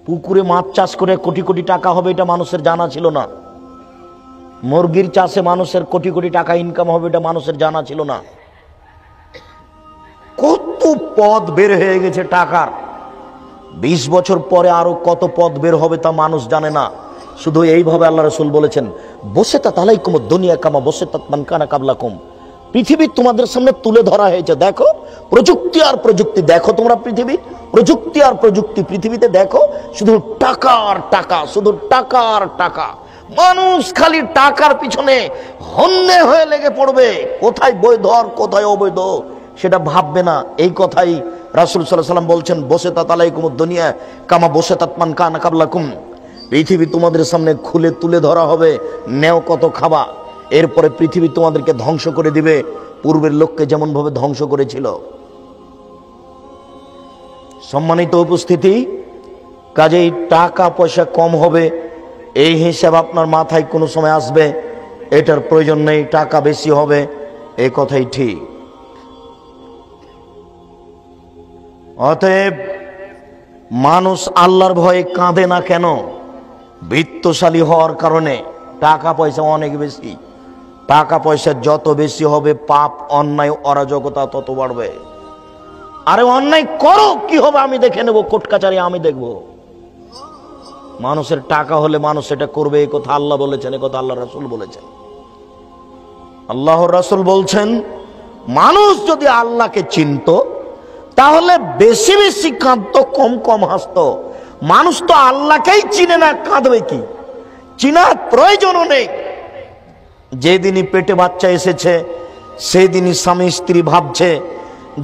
পুকুরে মাছ চাষ করে কোটি কোটি টাকা হবে এটা মানুষের জানা ছিল না। মুরগির চাষে মানুষের কোটি কোটি টাকা ইনকাম হবে এটা মানুষের জানা ছিল না। কত পথ বের হয়ে গেছে টাকার। 20 বছর পরে আরো কত পথ বের হবে তা মানুষ জানে না। শুধু এইভাবে আল্লাহ রাসূল বলেছেন, বসেতাত আলাইকুম দুনিয়া কামা বসেতাত মান কানা কাবলাকুম। পৃথিবী তোমাদের সামনে তুলে ধরা হয়েছে। দেখো প্রযুক্তি আর প্রযুক্তি, দেখো তোমরা পৃথিবী, প্রযুক্তি আর প্রযুক্তি পৃথিবীতে দেখো, শুধু টাকা আর টাকা, শুধু টাকা আর টাকা। মানুষ খালি টাকার পিছনে হন্যে হয়ে লেগে পড়বে। কোথায় বৈধ আর কোথায় অবৈধ সেটা ভাববে না। এই কথাই রাসূল সাল্লাল্লাহু আলাইহি ওয়াসাল্লাম বলছেন, বসেতাত আলাইকুম দুনিয়া কামা বসেতাত মান কানা কাবলাকুম। পৃথিবী তোমাদের সামনে খুলে তুলে ধরা হবে, নেও কত খাবা। এরপরে পৃথিবী তোমাদেরকে ধ্বংস করে দিবে, পূর্বের লোককে যেমন ভাবে ধ্বংস করেছিল। সম্মানিত উপস্থিতি, কাজেই টাকা পয়সা কম হবে এই হিসাব আপনার মাথায় কোনো সময় আসবে এটার প্রয়োজন নেই। টাকা বেশি হবে এই কথাই ঠিক। অতএব মানুষ আল্লাহর ভয়ে কাঁদে না কেন? বিত্তশালী হওয়ার কারণে। টাকা পয়সা অনেক বেশি। টাকা পয়সা যত বেশি হবে পাপ, অন্যায়, অরাজকতা তত বাড়বে। আরে অন্যায় করো, কি হবে আমি দেখে নেব, কোর্ট কাচারি আমি দেখব। মানুষের টাকা হলে মানুষ এটা করবে, এই কথা আল্লাহ বলেছেন, এই কথা আল্লাহ রাসূল বলেছেন। আল্লাহর রাসূল বলছেন, মানুষ যদি আল্লাহকে চিনতো তাহলে বেশি বেশি কাঁদতো, কম কম হাসতো। মানুষ তো আল্লাহকেই চিনে না, কাঁদবে কি? চিনার প্রয়োজনও নেই। যেদিনই পেটে বাচ্চা এসেছে সেদিনই স্বামী স্ত্রী ভাবছে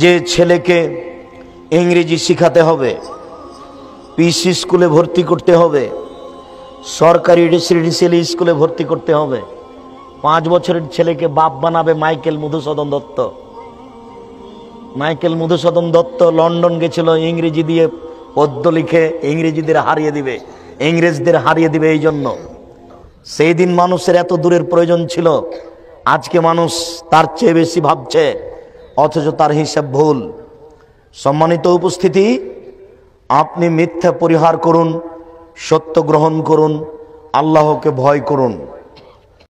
যে ছেলেকে ইংরেজি শিখাতে হবে, পিসি স্কুলে ভর্তি করতে হবে, সরকারি রেসিডেন্সিয়াল স্কুলে ভর্তি করতে হবে। 5 বছরের ছেলেকে বাপ বানাবে Michael Madhusudan Dutta. Michael Madhusudan Dutta London গেছিল ইংরেজি দিয়ে পদ্য লিখে ইংরেজিদের হারিয়ে দিবে, ইংরেজদের হারিয়ে দিবে। এই জন্য সেই দিন মানুষের এত দূরের প্রয়োজন ছিল। আজকে মানুষ তার চেয়ে বেশি ভাবছে, অথচ তার হিসাব ভুল। সম্মানিত উপস্থিতি, আপনি মিথ্যা পরিহার করুন, সত্য গ্রহণ করুন, আল্লাহকে ভয় করুন।